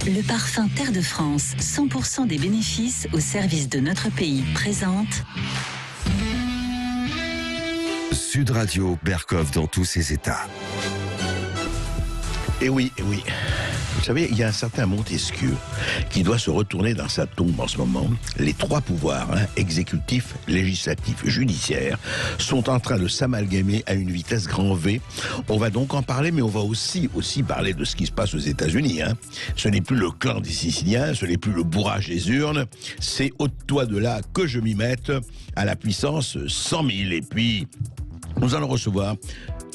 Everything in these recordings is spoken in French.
Le parfum Terre de France, 100% des bénéfices au service de notre pays, présente Sud Radio, Berkov dans tous ses états. Et oui. Vous savez, il y a un certain Montesquieu qui doit se retourner dans sa tombe en ce moment. Les trois pouvoirs, exécutif, législatif, judiciaire, sont en train de s'amalgamer à une vitesse grand V. On va donc en parler, mais on va aussi parler de ce qui se passe aux États-Unis. Ce n'est plus le clan des Siciliens, ce n'est plus le bourrage des urnes. C'est ôte-toi de là que je m'y mette à la puissance 100 000. Et puis, nous allons recevoir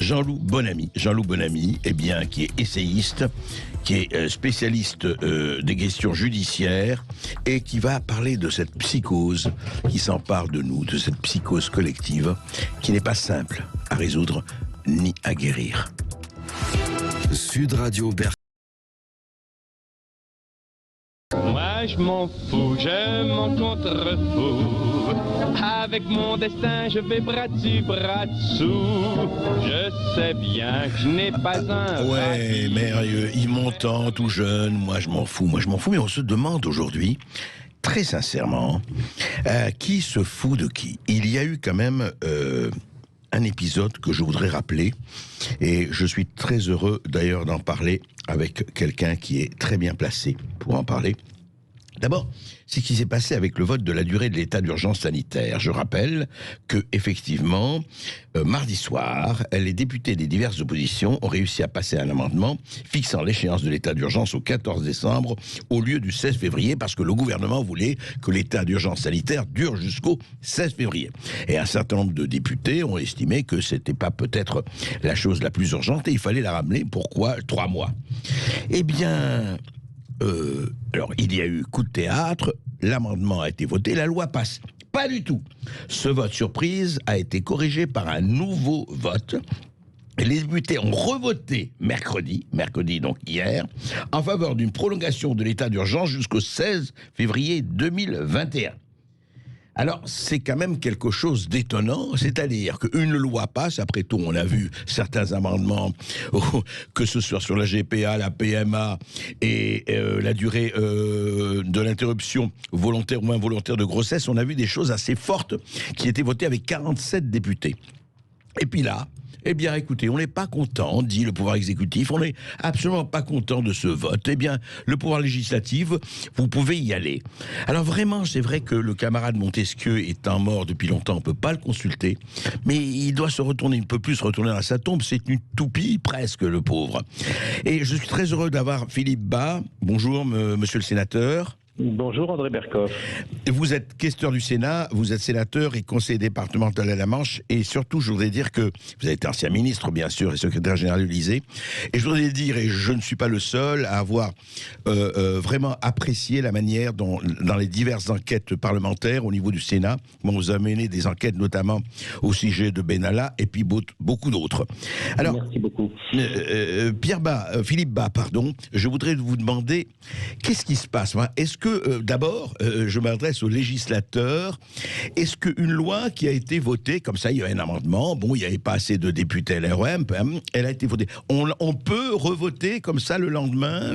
Jean-Loup Bonamy, qui est essayiste, qui est spécialiste des questions judiciaires et qui va parler de cette psychose qui s'empare de nous, de cette psychose collective qui n'est pas simple à résoudre ni à guérir. Sud Radio Berkov. Moi je m'en fous, je m'en contrefous. Avec mon destin je vais bras dessus, bras dessous. Je sais bien que je n'ai pas un... Ouais, merveilleux, il m'entend tout jeune, moi je m'en fous, mais on se demande aujourd'hui, très sincèrement, qui se fout de qui? Il y a eu quand même... un épisode que je voudrais rappeler, et je suis très heureux d'ailleurs d'en parler avec quelqu'un qui est très bien placé pour en parler. D'abord, c'est ce qui s'est passé avec le vote de la durée de l'état d'urgence sanitaire. Je rappelle que, effectivement, mardi soir, les députés des diverses oppositions ont réussi à passer un amendement fixant l'échéance de l'état d'urgence au 14 décembre au lieu du 16 février, parce que le gouvernement voulait que l'état d'urgence sanitaire dure jusqu'au 16 février. Et un certain nombre de députés ont estimé que c'était pas peut-être la chose la plus urgente et il fallait la ramener. Pourquoi 3 mois? Eh bien... alors, il y a eu coup de théâtre, l'amendement a été voté, la loi passe. Pas du tout. Ce vote surprise a été corrigé par un nouveau vote. Et les députés ont revoté mercredi donc hier, en faveur d'une prolongation de l'état d'urgence jusqu'au 16 février 2021. Alors, c'est quand même quelque chose d'étonnant, c'est-à-dire qu'une loi passe, après tout, on a vu certains amendements, que ce soit sur la GPA, la PMA et la durée de l'interruption volontaire ou involontaire de grossesse, on a vu des choses assez fortes qui étaient votées avec 47 députés. Et puis là, eh bien, écoutez, on n'est pas content, dit le pouvoir exécutif, on n'est absolument pas content de ce vote. Eh bien, le pouvoir législatif, vous pouvez y aller. Alors vraiment, c'est vrai que le camarade Montesquieu étant mort depuis longtemps, on ne peut pas le consulter, mais il doit se retourner, il ne peut plus se retourner dans sa tombe, c'est une toupie presque, le pauvre. Et je suis très heureux d'avoir Philippe Bas. Bonjour, monsieur le sénateur. Bonjour André Berkov. Vous êtes questeur du Sénat, vous êtes sénateur et conseiller départemental à la Manche, et surtout je voudrais dire que vous avez été ancien ministre bien sûr et secrétaire général de l'Élysée, et je voudrais dire, et je ne suis pas le seul à avoir vraiment apprécié la manière dont dans les diverses enquêtes parlementaires au niveau du Sénat, vous avez mené des enquêtes notamment au sujet de Benalla et puis beaucoup d'autres. Alors, merci beaucoup. Philippe Bas, je voudrais vous demander qu'est-ce qui se passe? Est-ce que d'abord, je m'adresse aux législateurs, est-ce qu'une loi qui a été votée, comme ça, il y a un amendement, bon, il n'y avait pas assez de députés LREM, elle a été votée. On peut revoter comme ça le lendemain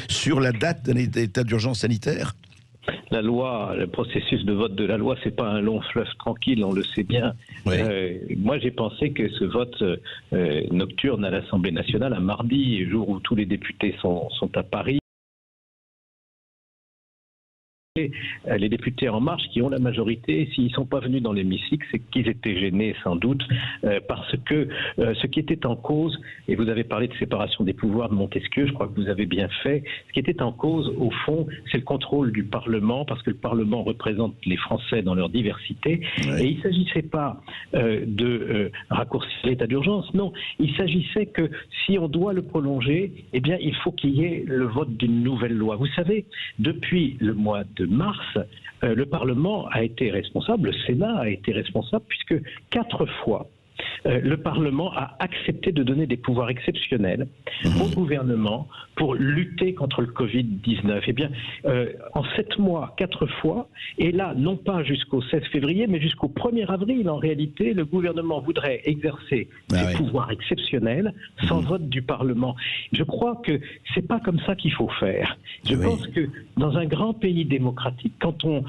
sur la date d'un état d'urgence sanitaire? La loi, le processus de vote de la loi, c'est pas un long fleuve tranquille, on le sait bien. Oui. Moi, j'ai pensé que ce vote nocturne à l'Assemblée nationale, à mardi, jour où tous les députés sont à Paris, les députés En Marche qui ont la majorité, s'ils ne sont pas venus dans l'hémicycle, c'est qu'ils étaient gênés sans doute, parce que ce qui était en cause, et vous avez parlé de séparation des pouvoirs de Montesquieu, je crois que vous avez bien fait, ce qui était en cause, au fond, c'est le contrôle du Parlement, parce que le Parlement représente les Français dans leur diversité, et il ne s'agissait pas de raccourcir l'état d'urgence, non, il s'agissait que si on doit le prolonger, eh bien il faut qu'il y ait le vote d'une nouvelle loi. Vous savez, depuis le mois de mars, le Parlement a été responsable, le Sénat a été responsable, puisque 4 fois, le Parlement a accepté de donner des pouvoirs exceptionnels au gouvernement pour lutter contre le Covid-19. Eh bien, en 7 mois, 4 fois, et là, non pas jusqu'au 16 février, mais jusqu'au 1er avril, en réalité, le gouvernement voudrait exercer ses pouvoirs exceptionnels sans vote du Parlement. Je crois que c'est pas comme ça qu'il faut faire. Je pense que dans un grand pays démocratique, quand on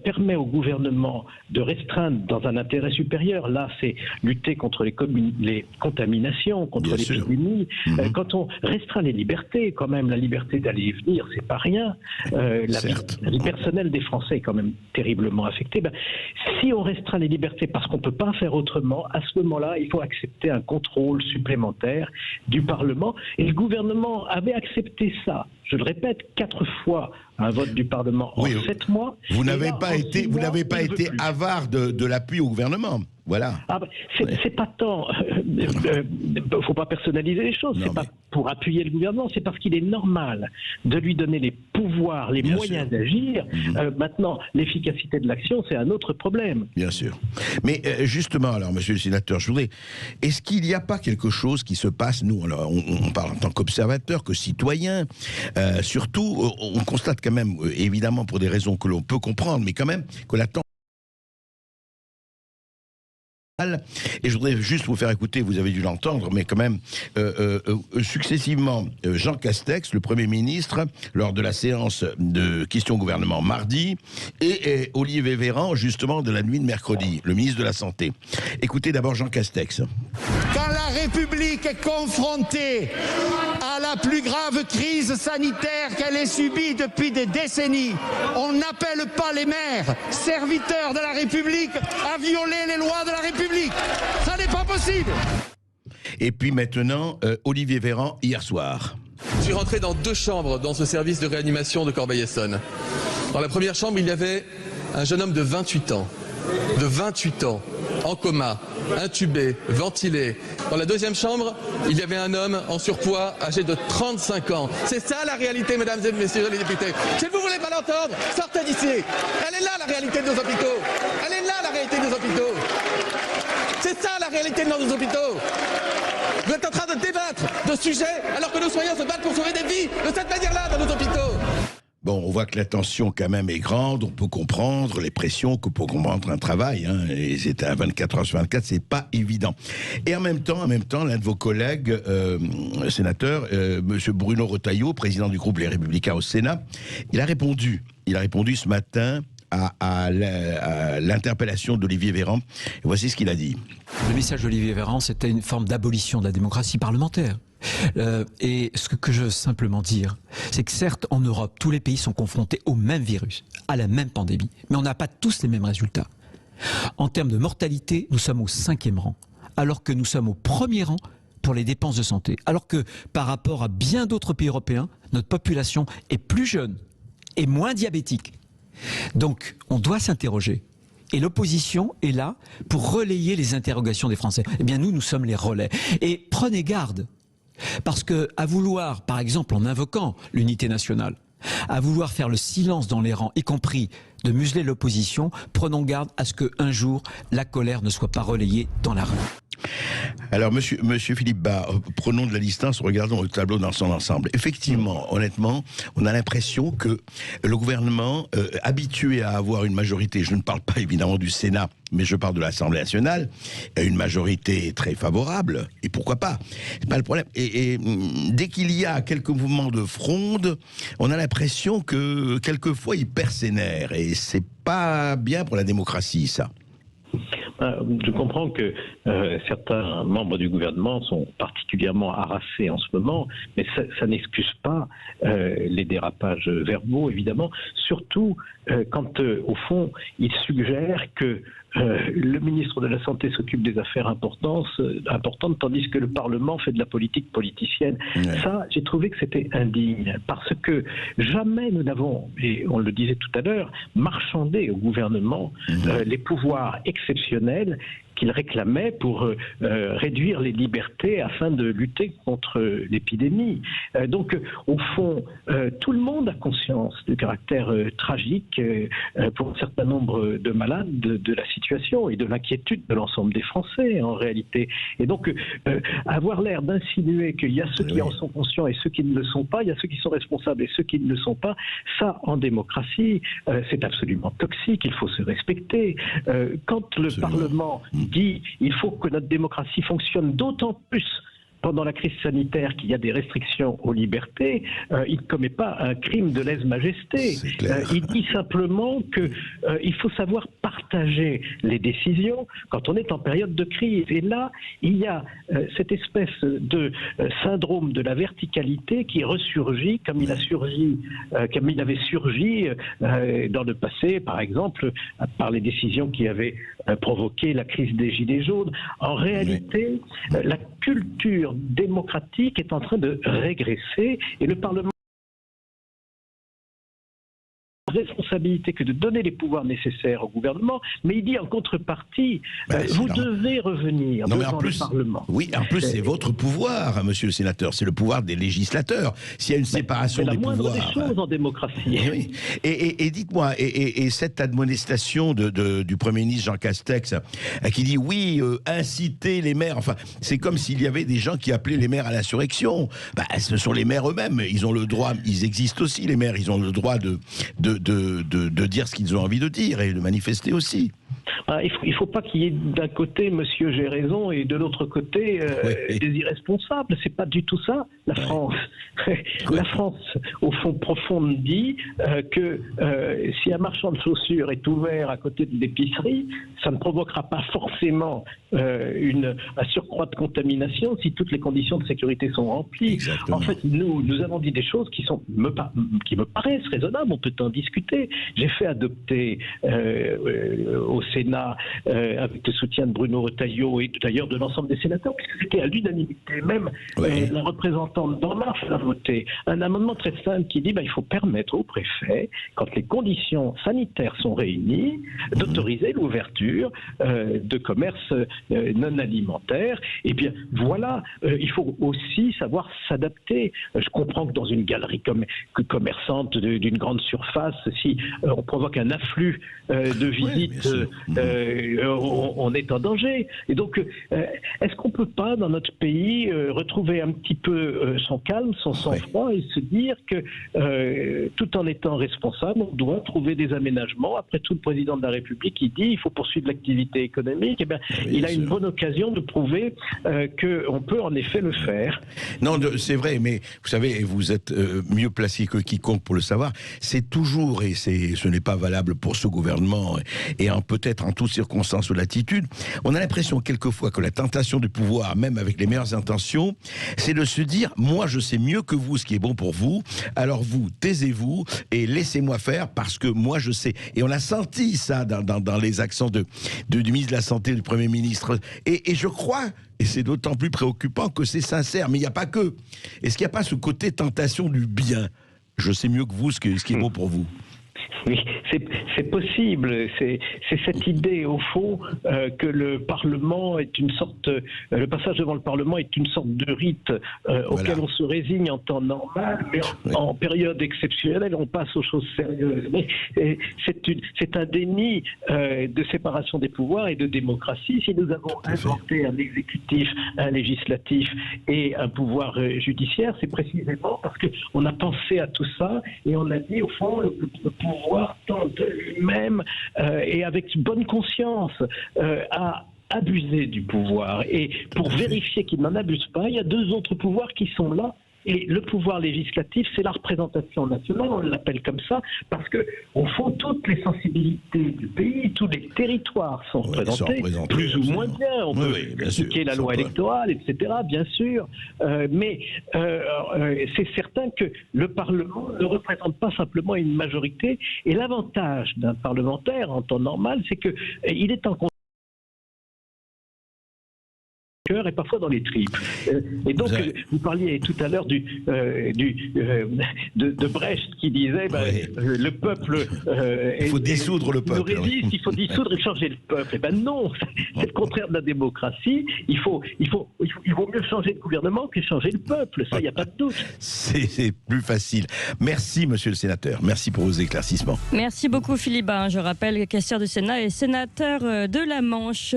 permet au gouvernement de restreindre dans un intérêt supérieur, là, c'est lutter contre les contaminations, contre l'épidémie, quand on restreint les libertés, quand même, la liberté d'aller et venir, c'est pas rien. La vie personnelle des Français est quand même terriblement affectée. Si on restreint les libertés parce qu'on ne peut pas faire autrement, à ce moment-là, il faut accepter un contrôle supplémentaire du Parlement. Et le gouvernement avait accepté ça, je le répète, 4 fois un vote du Parlement en 7 mois. Vous n'avez pas été avare de l'appui au gouvernement. Voilà. C'est pas tant. Faut pas personnaliser les choses. C'est pas pour appuyer le gouvernement. C'est parce qu'il est normal de lui donner les pouvoirs, les moyens d'agir. Maintenant, l'efficacité de l'action, c'est un autre problème. Bien sûr. Mais justement, alors, Monsieur le Sénateur, est-ce qu'il n'y a pas quelque chose qui se passe, nous, alors, on parle en tant qu'observateurs, que citoyens, surtout, on constate quand même, évidemment pour des raisons que l'on peut comprendre, mais quand même, que la tension. Et je voudrais juste vous faire écouter, vous avez dû l'entendre, mais quand même, successivement, Jean Castex, le Premier ministre, lors de la séance de questions au gouvernement mardi, et Olivier Véran, justement, de la nuit de mercredi, le ministre de la Santé. Écoutez d'abord Jean Castex. Quand la République est confrontée à la plus grave crise sanitaire qu'elle ait subie depuis des décennies, on n'appelle pas les maires, serviteurs de la République, à violer les lois de la République. Ça n'est pas possible. Et puis maintenant, Olivier Véran, hier soir. Je suis rentré dans 2 chambres dans ce service de réanimation de Corbeil-Essonnes. Dans la première chambre, il y avait un jeune homme de 28 ans. De 28 ans, en coma, intubé, ventilé. Dans la deuxième chambre, il y avait un homme en surpoids, âgé de 35 ans. C'est ça la réalité, mesdames et messieurs les députés. Si vous ne voulez pas l'entendre, sortez d'ici. Elle est là la réalité de nos hôpitaux. Elle est là la réalité de nos hôpitaux. C'est ça la réalité de nos hôpitaux. Vous êtes en train de débattre de sujets alors que nos soignants se battent pour sauver des vies de cette manière-là dans nos hôpitaux. Bon, on voit que la tension quand même est grande, on peut comprendre les pressions que peut comprendre un travail, hein, et c'est à 24 heures sur 24, c'est pas évident. Et en même temps, l'un de vos collègues sénateurs, monsieur Bruno Retailleau, président du groupe Les Républicains au Sénat, il a répondu ce matin à l'interpellation d'Olivier Véran. Et voici ce qu'il a dit. Le message d'Olivier Véran, c'était une forme d'abolition de la démocratie parlementaire. Et ce que je veux simplement dire, c'est que certes, en Europe, tous les pays sont confrontés au même virus, à la même pandémie, mais on n'a pas tous les mêmes résultats. En termes de mortalité, nous sommes au 5e rang, alors que nous sommes au 1er rang pour les dépenses de santé. Alors que, par rapport à bien d'autres pays européens, notre population est plus jeune et moins diabétique. Donc, on doit s'interroger. Et l'opposition est là pour relayer les interrogations des Français. Eh bien, nous sommes les relais. Et prenez garde. Parce que, à vouloir, par exemple, en invoquant l'unité nationale, à vouloir faire le silence dans les rangs, y compris de museler l'opposition, prenons garde à ce qu'un jour, la colère ne soit pas relayée dans la rue. Alors, monsieur Philippe Bas, prenons de la distance, regardons le tableau dans son ensemble. Effectivement, honnêtement, on a l'impression que le gouvernement, habitué à avoir une majorité, je ne parle pas évidemment du Sénat, mais je parle de l'Assemblée nationale, une majorité très favorable, et pourquoi pas, c'est pas le problème. Et dès qu'il y a quelques mouvements de fronde, on a l'impression que quelquefois il perd ses nerfs, et c'est pas bien pour la démocratie, ça. Je comprends que certains membres du gouvernement sont particulièrement harassés en ce moment, mais ça n'excuse pas les dérapages verbaux, évidemment, surtout quand, au fond, ils suggèrent que le ministre de la Santé s'occupe des affaires importantes, tandis que le Parlement fait de la politique politicienne. Ouais. Ça, j'ai trouvé que c'était indigne, parce que jamais nous n'avons, et on le disait tout à l'heure, marchandé au gouvernement les pouvoirs exceptionnels qu'il réclamait pour réduire les libertés afin de lutter contre l'épidémie. Donc, au fond, tout le monde a conscience du caractère tragique pour un certain nombre de malades de la situation et de l'inquiétude de l'ensemble des Français, en réalité. Et donc, avoir l'air d'insinuer qu'il y a ceux qui en sont conscients et ceux qui ne le sont pas, il y a ceux qui sont responsables et ceux qui ne le sont pas, ça, en démocratie, c'est absolument toxique, il faut se respecter. Quand le Parlement dit il faut que notre démocratie fonctionne d'autant plus pendant la crise sanitaire qu'il y a des restrictions aux libertés, il ne commet pas un crime de lèse-majesté. Il dit simplement qu'il faut savoir partager les décisions quand on est en période de crise. Et là, il y a cette espèce de syndrome de la verticalité qui ressurgit comme il avait surgi dans le passé, par exemple, par les décisions qui avaient provoqué la crise des Gilets jaunes. En réalité, la culture démocratique est en train de régresser et le Parlement responsabilité que de donner les pouvoirs nécessaires au gouvernement, mais il dit en contrepartie, vous devez revenir devant le Parlement. Oui, en plus c'est votre pouvoir, monsieur le sénateur, c'est le pouvoir des législateurs. S'il y a une séparation des pouvoirs... C'est la moindre des choses en démocratie. Oui. Et dites-moi, et cette admonestation du Premier ministre Jean Castex, qui dit oui, inciter les maires, enfin, c'est comme s'il y avait des gens qui appelaient les maires à l'insurrection. Ce sont les maires eux-mêmes, ils ont le droit, ils existent aussi les maires, ils ont le droit de dire ce qu'ils ont envie de dire et de manifester aussi. Il ne faut pas qu'il y ait d'un côté monsieur j'ai raison et de l'autre côté des irresponsables. C'est pas du tout ça, la France. La France, au fond profond, dit que si un marchand de chaussures est ouvert à côté de l'épicerie, ça ne provoquera pas forcément un surcroît de contamination si toutes les conditions de sécurité sont remplies. Exactement. En fait, nous avons dit des choses qui me paraissent raisonnables, on peut en discuter. J'ai fait adopter au Sénat, avec le soutien de Bruno Retailleau et d'ailleurs de l'ensemble des sénateurs, puisque c'était à l'unanimité, même la représentante d'En Marche l'a voté, un amendement très simple qui dit il faut permettre au préfet, quand les conditions sanitaires sont réunies, d'autoriser l'ouverture de commerces non alimentaires. Et bien voilà, il faut aussi savoir s'adapter. Je comprends que dans une galerie commerçante d'une grande surface, si on provoque un afflux de visites, on est en danger. Et donc, est-ce qu'on ne peut pas, dans notre pays, retrouver un petit peu son calme, son sang-froid et se dire que, tout en étant responsable, on doit trouver des aménagements. Après tout, le président de la République, il dit il faut poursuivre l'activité économique. Eh bien, il a une bonne occasion de prouver qu'on peut en effet le faire. Non, c'est vrai, mais vous savez, vous êtes mieux placé que quiconque pour le savoir, c'est toujours, et ce n'est pas valable pour ce gouvernement, et peut-être en toutes circonstances ou latitudes, on a l'impression quelquefois que la tentation du pouvoir, même avec les meilleures intentions, c'est de se dire, moi je sais mieux que vous ce qui est bon pour vous, alors vous, taisez-vous et laissez-moi faire parce que moi je sais. Et on a senti ça dans les accents du ministre de la Santé, du Premier ministre. Et je crois, et c'est d'autant plus préoccupant que c'est sincère, mais il n'y a pas que. Est-ce qu'il n'y a pas ce côté tentation du bien ? Je sais mieux que vous ce qui est bon pour vous. Oui, c'est possible. C'est cette idée, au fond, que le Parlement est une sorte... le passage devant le Parlement est une sorte de rite auquel on se résigne en temps normal, mais en période exceptionnelle, on passe aux choses sérieuses. Mais c'est un déni de séparation des pouvoirs et de démocratie. Si nous avons inventé un exécutif, un législatif et un pouvoir judiciaire, c'est précisément parce qu'on a pensé à tout ça et on a dit, au fond, le pouvoir tente lui-même et avec bonne conscience à abuser du pouvoir. Et pour vérifier qu'il n'en abuse pas, il y a deux autres pouvoirs qui sont là. Et le pouvoir législatif, c'est la représentation nationale, on l'appelle comme ça, parce que au fond, toutes les sensibilités du pays, tous les territoires sont représentés, plus ou moins bien. On peut critiquer la loi électorale, etc., bien sûr. Mais c'est certain que le Parlement ne représente pas simplement une majorité. Et l'avantage d'un parlementaire en temps normal, c'est qu'il est en cœur et parfois dans les tripes. Et donc, vous parliez tout à l'heure de Brecht qui disait le peuple. Il faut dissoudre le peuple. Il faut dissoudre et changer le peuple. Eh ben non, c'est le contraire de la démocratie. Il vaut mieux changer le gouvernement que changer le peuple. Ça, il n'y a pas de doute. C'est plus facile. Merci, monsieur le sénateur. Merci pour vos éclaircissements. Merci beaucoup, Philippe Bain. Je rappelle, questeur du Sénat et sénateur de la Manche.